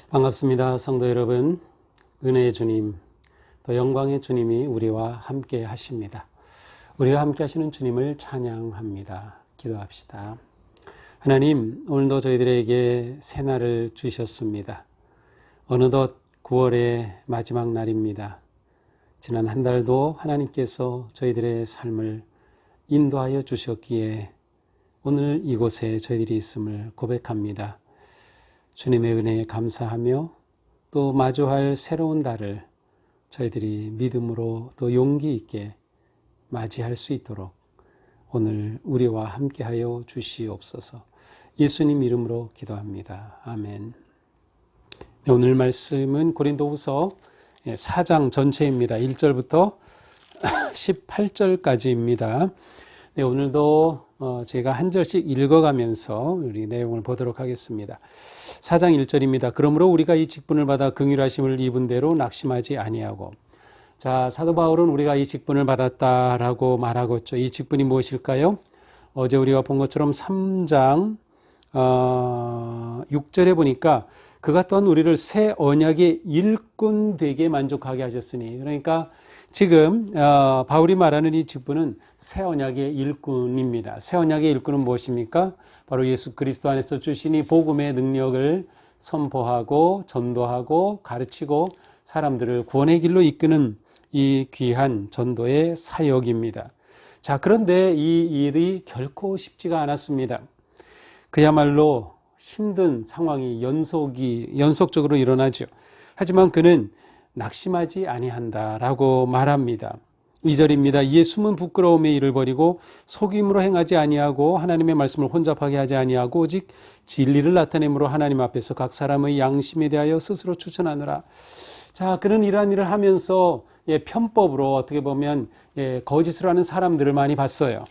반갑습니다. 성도 여러분, 은혜의 주님, 또 영광의 주님이 우리와 함께 하십니다. 우리와 함께 하시는 주님을 찬양합니다. 기도합시다. 하나님, 오늘도 저희들에게 새날을 주셨습니다. 어느덧 9월의 마지막 날입니다. 지난 한 달도 하나님께서 저희들의 삶을 인도하여 주셨기에 오늘 이곳에 저희들이 있음을 고백합니다. 주님의 은혜에 감사하며 또 마주할 새로운 달을 저희들이 믿음으로 또 용기 있게 맞이할 수 있도록 오늘 우리와 함께하여 주시옵소서. 예수님 이름으로 기도합니다. 아멘. 오늘 말씀은 고린도후서 4장 전체입니다. 1절부터 18절까지입니다. 네, 오늘도 제가 한 절씩 읽어가면서 우리 내용을 보도록 하겠습니다. 4장 1절입니다. 그러므로 우리가 이 직분을 받아 긍휼하심을 입은 대로 낙심하지 아니하고. 자, 사도 바울은 우리가 이 직분을 받았다라고 말하고 있죠. 이 직분이 무엇일까요? 어제 우리가 본 것처럼 3장 6절에 보니까 그가 또한 우리를 새 언약의 일꾼 되게 만족하게 하셨으니, 그러니까 지금 바울이 말하는 이 직분은 새 언약의 일꾼입니다. 새 언약의 일꾼은 무엇입니까? 바로 예수 그리스도 안에서 주신 이 복음의 능력을 선포하고 전도하고 가르치고 사람들을 구원의 길로 이끄는 이 귀한 전도의 사역입니다. 자, 그런데 이 일이 결코 쉽지가 않았습니다. 그야말로 힘든 상황이 연속적으로 일어나죠. 하지만 그는 낙심하지 아니한다라고 말합니다. 2절입니다. 이에 숨은 부끄러움의 일을 버리고 속임으로 행하지 아니하고 하나님의 말씀을 혼잡하게 하지 아니하고 오직 진리를 나타내므로 하나님 앞에서 각 사람의 양심에 대하여 스스로 추천하느라. 자, 그는 이러한 일을 하면서 편법으로 어떻게 보면 거짓으로 하는 사람들을 많이 봤어요.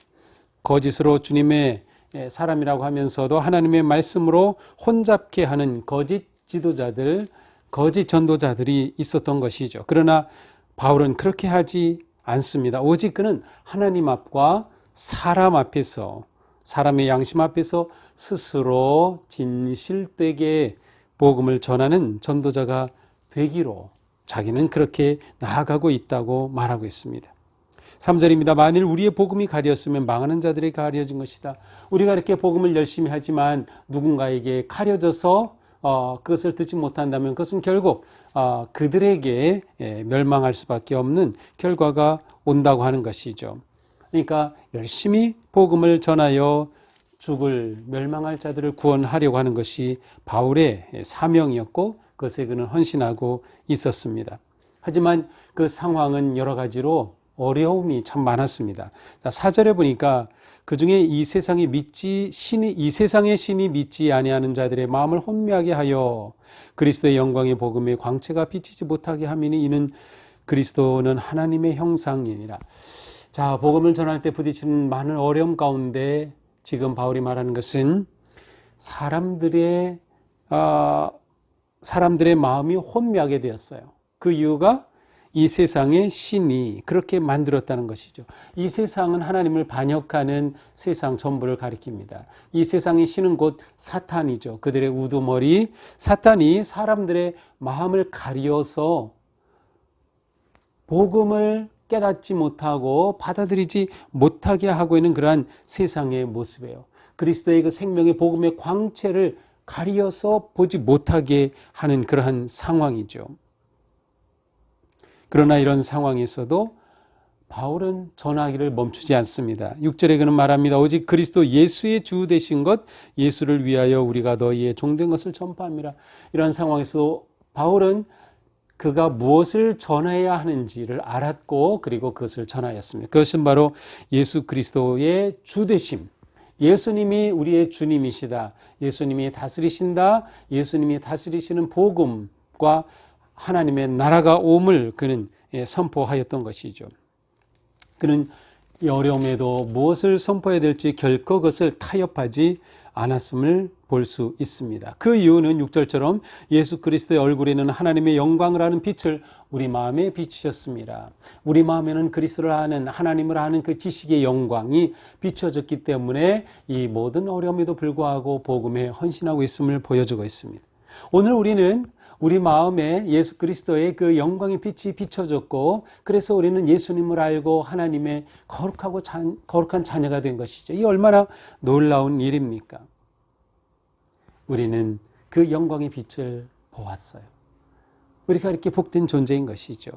거짓으로 주님의 사람이라고 하면서도 하나님의 말씀으로 혼잡케 하는 거짓 지도자들, 거짓 전도자들이 있었던 것이죠. 그러나 바울은 그렇게 하지 않습니다. 오직 그는 하나님 앞과 사람 앞에서, 사람의 양심 앞에서 스스로 진실되게 복음을 전하는 전도자가 되기로 자기는 그렇게 나아가고 있다고 말하고 있습니다. 3절입니다. 만일 우리의 복음이 가렸으면 망하는 자들에게 가려진 것이다. 우리가 이렇게 복음을 열심히 하지만 누군가에게 가려져서 그것을 듣지 못한다면 그것은 결국 그들에게 멸망할 수밖에 없는 결과가 온다고 하는 것이죠. 그러니까 열심히 복음을 전하여 죽을 멸망할 자들을 구원하려고 하는 것이 바울의 사명이었고 그것에 그는 헌신하고 있었습니다. 하지만 그 상황은 여러 가지로 어려움이 참 많았습니다. 자, 4절에 보니까 그 중에 이 세상의 신이 믿지 아니하는 자들의 마음을 혼미하게 하여 그리스도의 영광의 복음의 광채가 비치지 못하게 함이니 이는 그리스도는 하나님의 형상이니라. 자, 복음을 전할 때 부딪히는 많은 어려움 가운데 지금 바울이 말하는 것은 사람들의 마음이 혼미하게 되었어요. 그 이유가 이 세상의 신이 그렇게 만들었다는 것이죠. 이 세상은 하나님을 반역하는 세상 전부를 가리킵니다. 이 세상의 신은 곧 사탄이죠. 그들의 우두머리, 사탄이 사람들의 마음을 가리어서 복음을 깨닫지 못하고 받아들이지 못하게 하고 있는 그러한 세상의 모습이에요. 그리스도의 그 생명의 복음의 광채를 가리어서 보지 못하게 하는 그러한 상황이죠. 그러나 이런 상황에서도 바울은 전하기를 멈추지 않습니다. 6절에 그는 말합니다. 오직 그리스도 예수의 주 되신 것, 예수를 위하여 우리가 너희의 종된 것을 전파함이라. 이런 상황에서 바울은 그가 무엇을 전해야 하는지를 알았고 그리고 그것을 전하였습니다. 그것은 바로 예수 그리스도의 주 되심, 예수님이 우리의 주님이시다, 예수님이 다스리신다, 예수님이 다스리시는 복음과 하나님의 나라가 옴을 그는 선포하였던 것이죠. 그는 이 어려움에도 무엇을 선포해야 될지 결코 그것을 타협하지 않았음을 볼 수 있습니다. 그 이유는 6절처럼 예수 그리스도의 얼굴에는 하나님의 영광을 아는 빛을 우리 마음에 비추셨습니다. 우리 마음에는 그리스도를 아는, 하나님을 아는 그 지식의 영광이 비춰졌기 때문에 이 모든 어려움에도 불구하고 복음에 헌신하고 있음을 보여주고 있습니다. 오늘 우리는 우리 마음에 예수 그리스도의 그 영광의 빛이 비춰졌고 그래서 우리는 예수님을 알고 하나님의 거룩한 자녀가 된 것이죠. 이 얼마나 놀라운 일입니까? 우리는 그 영광의 빛을 보았어요. 우리가 이렇게 복된 존재인 것이죠.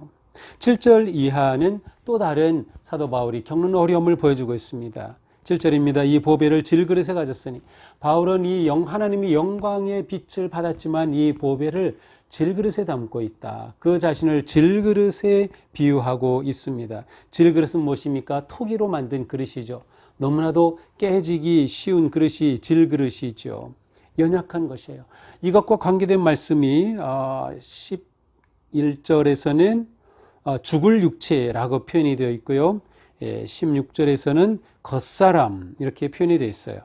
7절 이하는 또 다른 사도 바울이 겪는 어려움을 보여주고 있습니다. 7절입니다. 이 보배를 질그릇에 가졌으니 바울은 하나님의 영광의 빛을 받았지만 이 보배를 질그릇에 담고 있다. 그 자신을 질그릇에 비유하고 있습니다. 질그릇은 무엇입니까? 토기로 만든 그릇이죠. 너무나도 깨지기 쉬운 그릇이 질그릇이죠. 연약한 것이에요. 이것과 관계된 말씀이 11절에서는 죽을 육체라고 표현이 되어 있고요. 16절에서는 겉사람 이렇게 표현이 되어 있어요.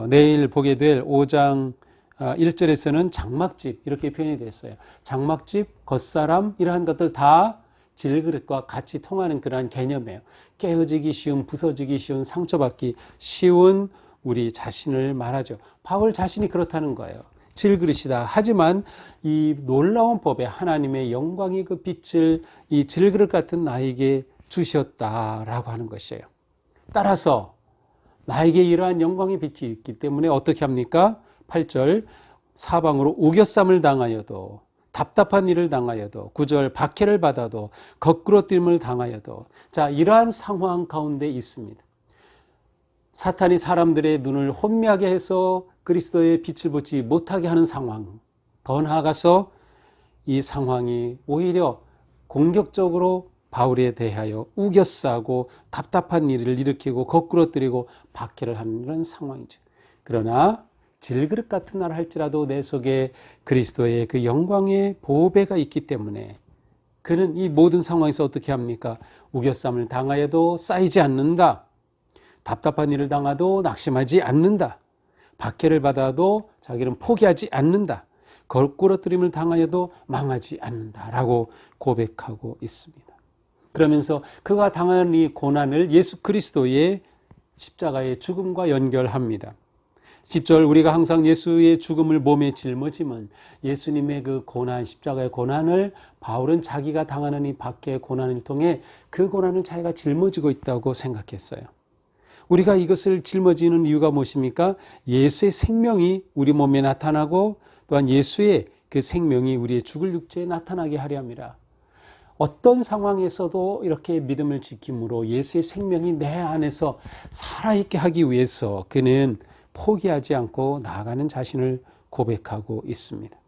내일 보게 될 5장 1절에서는 장막집 이렇게 표현이 되어 있어요. 장막집, 겉사람 이러한 것들 다 질그릇과 같이 통하는 그러한 개념이에요. 깨어지기 쉬운, 부서지기 쉬운, 상처받기 쉬운 우리 자신을 말하죠. 바울 자신이 그렇다는 거예요. 질그릇이다. 하지만 이 놀라운 법에 하나님의 영광의 그 빛을 이 질그릇 같은 나에게 주셨다라고 하는 것이에요. 따라서 나에게 이러한 영광의 빛이 있기 때문에 어떻게 합니까? 8절 사방으로 우겨쌈을 당하여도 답답한 일을 당하여도 9절 박해를 받아도 거꾸로짐을 당하여도 자 이러한 상황 가운데 있습니다. 사탄이 사람들의 눈을 혼미하게 해서 그리스도의 빛을 보지 못하게 하는 상황, 더 나아가서 이 상황이 오히려 공격적으로 바울에 대하여 우겨싸고 답답한 일을 일으키고 거꾸로뜨리고 박해를 하는 그런 상황이죠. 그러나 질그릇 같은 날 할지라도 내 속에 그리스도의 그 영광의 보배가 있기 때문에 그는 이 모든 상황에서 어떻게 합니까? 우겨쌈을 당하여도 쌓이지 않는다. 답답한 일을 당하도 낙심하지 않는다. 박해를 받아도 자기는 포기하지 않는다. 거꾸로뜨림을 당하여도 망하지 않는다라고 고백하고 있습니다. 그러면서 그가 당하는 이 고난을 예수 그리스도의 십자가의 죽음과 연결합니다. 10절 우리가 항상 예수의 죽음을 몸에 짊어지면 예수님의 그 고난, 십자가의 고난을 바울은 자기가 당하는 이 박해의 고난을 통해 그 고난을 자기가 짊어지고 있다고 생각했어요. 우리가 이것을 짊어지는 이유가 무엇입니까? 예수의 생명이 우리 몸에 나타나고 또한 예수의 그 생명이 우리의 죽을 육체에 나타나게 하려 함이라. 어떤 상황에서도 이렇게 믿음을 지킴으로 예수의 생명이 내 안에서 살아있게 하기 위해서 그는 포기하지 않고 나아가는 자신을 고백하고 있습니다.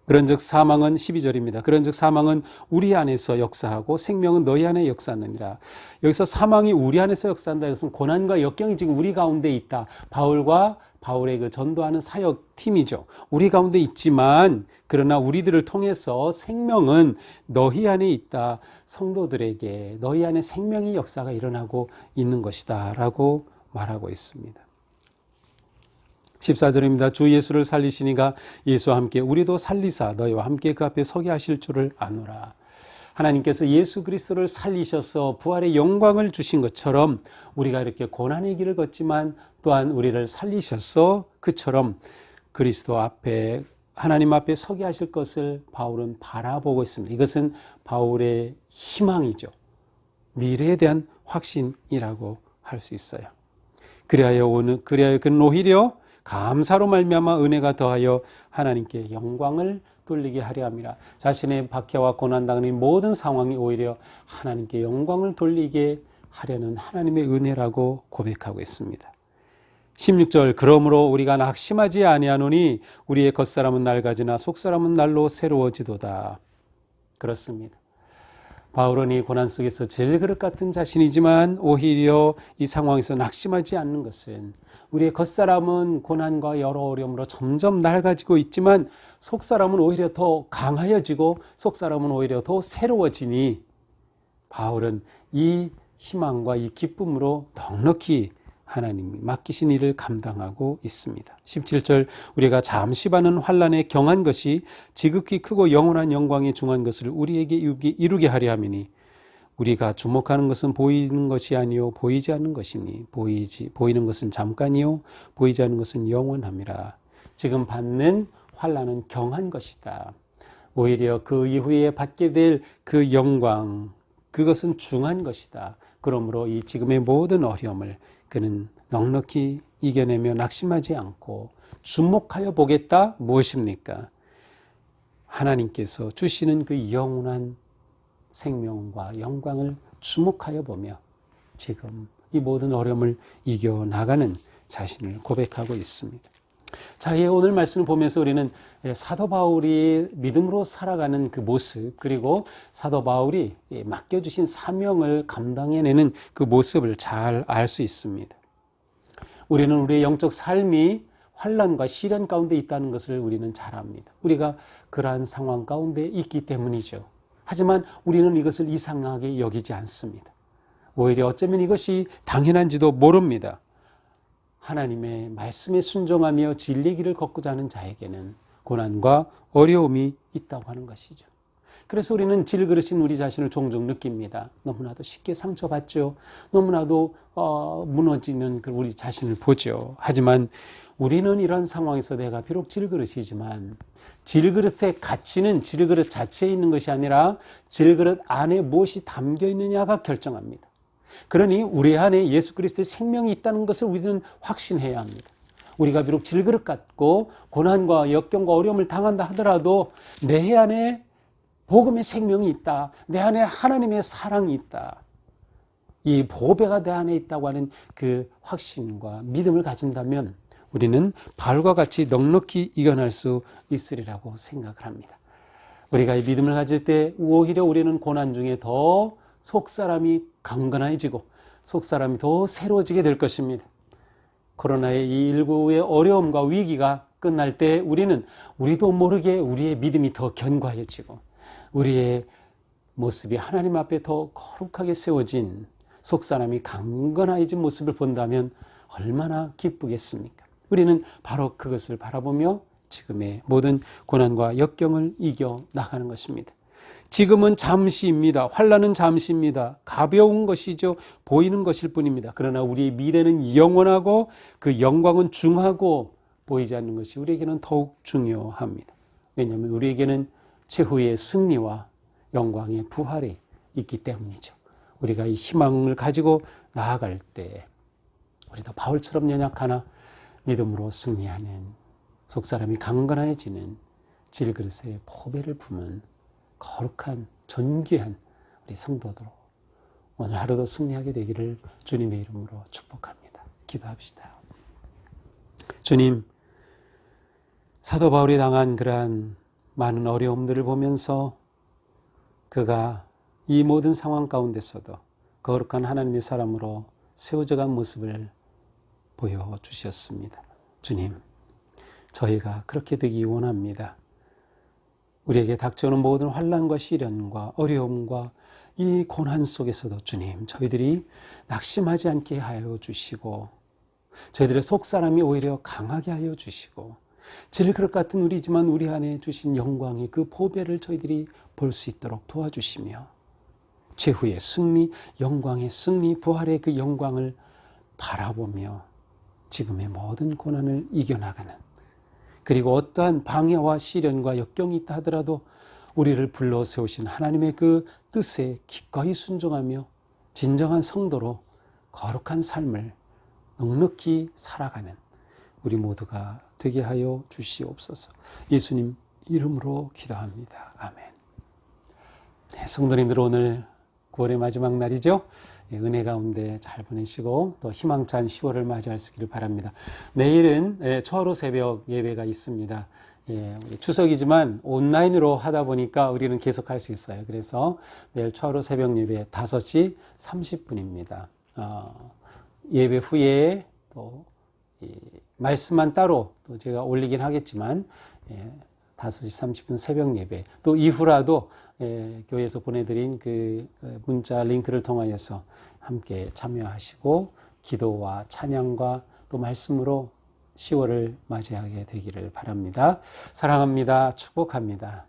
그런즉 사망은 12절입니다. 그런즉 사망은 우리 안에서 역사하고 생명은 너희 안에 역사하느니라. 여기서 사망이 우리 안에서 역사한다. 이것은 고난과 역경이 지금 우리 가운데 있다. 바울과 바울의 그 전도하는 사역 팀이죠. 우리 가운데 있지만 그러나 우리들을 통해서 생명은 너희 안에 있다. 성도들에게 너희 안에 생명의 역사가 일어나고 있는 것이다 라고 말하고 있습니다. 14절입니다. 주 예수를 살리시니가 예수와 함께 우리도 살리사 너희와 함께 그 앞에 서게 하실 줄을 아노라. 하나님께서 예수 그리스도를 살리셔서 부활의 영광을 주신 것처럼 우리가 이렇게 고난의 길을 걷지만 또한 우리를 살리셔서 그처럼 그리스도 앞에 하나님 앞에 서게 하실 것을 바울은 바라보고 있습니다. 이것은 바울의 희망이죠. 미래에 대한 확신이라고 할 수 있어요. 그리하여 그는 오히려 감사로 말미암아 은혜가 더하여 하나님께 영광을 돌리게 하려 함이라. 자신의 박해와 고난당하는 모든 상황이 오히려 하나님께 영광을 돌리게 하려는 하나님의 은혜라고 고백하고 있습니다. 16절 그러므로 우리가 낙심하지 아니하노니 우리의 겉사람은 낡아지나 속사람은 날로 새로워지도다. 그렇습니다. 바울은 이 고난 속에서 질그릇 같은 자신이지만 오히려 이 상황에서 낙심하지 않는 것은 우리의 겉사람은 고난과 여러 어려움으로 점점 낡아지고 있지만 속사람은 오히려 더 강하여지고 속사람은 오히려 더 새로워지니 바울은 이 희망과 이 기쁨으로 넉넉히 하나님이 맡기신 일을 감당하고 있습니다. 17절 우리가 잠시 받는 환난에 경한 것이 지극히 크고 영원한 영광에 중한 것을 우리에게 이루게 하려 함이니 우리가 주목하는 것은 보이는 것이 아니요 보이지 않는 것이니 보이는 것은 잠깐이요 보이지 않는 것은 영원함이라. 지금 받는 환난은 경한 것이다. 오히려 그 이후에 받게 될 그 영광, 그것은 중한 것이다. 그러므로 이 지금의 모든 어려움을 그는 넉넉히 이겨내며 낙심하지 않고 주목하여 보겠다. 무엇입니까? 하나님께서 주시는 그 영원한 생명과 영광을 주목하여 보며 지금 이 모든 어려움을 이겨나가는 자신을 고백하고 있습니다. 자, 오늘 말씀을 보면서 우리는 사도 바울이 믿음으로 살아가는 그 모습, 그리고 사도 바울이 맡겨주신 사명을 감당해내는 그 모습을 잘 알 수 있습니다. 우리는 우리의 영적 삶이 환난과 시련 가운데 있다는 것을 우리는 잘 압니다. 우리가 그러한 상황 가운데 있기 때문이죠. 하지만 우리는 이것을 이상하게 여기지 않습니다. 오히려 어쩌면 이것이 당연한지도 모릅니다. 하나님의 말씀에 순종하며 진리의 길을 걷고자 하는 자에게는 고난과 어려움이 있다고 하는 것이죠. 그래서 우리는 질그릇인 우리 자신을 종종 느낍니다. 너무나도 쉽게 상처받죠. 너무나도 무너지는 우리 자신을 보죠. 하지만 우리는 이런 상황에서 내가 비록 질그릇이지만 질그릇의 가치는 질그릇 자체에 있는 것이 아니라 질그릇 안에 무엇이 담겨 있느냐가 결정합니다. 그러니 우리 안에 예수 그리스도의 생명이 있다는 것을 우리는 확신해야 합니다. 우리가 비록 질그릇 같고 고난과 역경과 어려움을 당한다 하더라도 내 안에 복음의 생명이 있다. 내 안에 하나님의 사랑이 있다. 이 보배가 내 안에 있다고 하는 그 확신과 믿음을 가진다면 우리는 바울과 같이 넉넉히 이겨낼 수 있으리라고 생각을 합니다. 우리가 이 믿음을 가질 때 오히려 우리는 고난 중에 더 속사람이 강건해지고 속사람이 더 새로워지게 될 것입니다. 코로나의 이 19의 어려움과 위기가 끝날 때 우리도 모르게 우리의 믿음이 더 견고해지고 우리의 모습이 하나님 앞에 더 거룩하게 세워진 속사람이 강건해진 모습을 본다면 얼마나 기쁘겠습니까? 우리는 바로 그것을 바라보며 지금의 모든 고난과 역경을 이겨 나가는 것입니다. 지금은 잠시입니다. 환난은 잠시입니다. 가벼운 것이죠. 보이는 것일 뿐입니다. 그러나 우리의 미래는 영원하고 그 영광은 중하고 보이지 않는 것이 우리에게는 더욱 중요합니다. 왜냐하면 우리에게는 최후의 승리와 영광의 부활이 있기 때문이죠. 우리가 이 희망을 가지고 나아갈 때 우리도 바울처럼 연약하나 믿음으로 승리하는 속사람이 강건해지는 질그릇의 보배를 품은 거룩한 존귀한 우리 성도들 오늘 하루도 승리하게 되기를 주님의 이름으로 축복합니다. 기도합시다. 주님, 사도 바울이 당한 그러한 많은 어려움들을 보면서 그가 이 모든 상황 가운데서도 거룩한 하나님의 사람으로 세워져간 모습을 보여주셨습니다. 주님, 저희가 그렇게 되기 원합니다. 우리에게 닥쳐오는 모든 환난과 시련과 어려움과 이 고난 속에서도 주님, 저희들이 낙심하지 않게 하여 주시고 저희들의 속사람이 오히려 강하게 하여 주시고 질그릇 같은 우리지만 우리 안에 주신 영광의 그 보배를 저희들이 볼 수 있도록 도와주시며 최후의 승리, 영광의 승리, 부활의 그 영광을 바라보며 지금의 모든 고난을 이겨나가는 그리고 어떠한 방해와 시련과 역경이 있다 하더라도 우리를 불러 세우신 하나님의 그 뜻에 기꺼이 순종하며 진정한 성도로 거룩한 삶을 넉넉히 살아가는 우리 모두가 되게 하여 주시옵소서. 예수님 이름으로 기도합니다. 아멘. 네, 성도님들 오늘 9월의 마지막 날이죠. 은혜 가운데 잘 보내시고 또 희망찬 10월을 맞이할 수 있기를 바랍니다. 내일은 초하루 새벽 예배가 있습니다. 추석이지만 온라인으로 하다 보니까 우리는 계속할 수 있어요. 그래서 내일 초하루 새벽 예배 5시 30분입니다. 예배 후에 또 말씀만 따로 또 제가 올리긴 하겠지만 5시 30분 새벽 예배 또 이후라도 교회에서 보내드린 그 문자 링크를 통하여서 함께 참여하시고 기도와 찬양과 또 말씀으로 10월을 맞이하게 되기를 바랍니다. 사랑합니다. 축복합니다.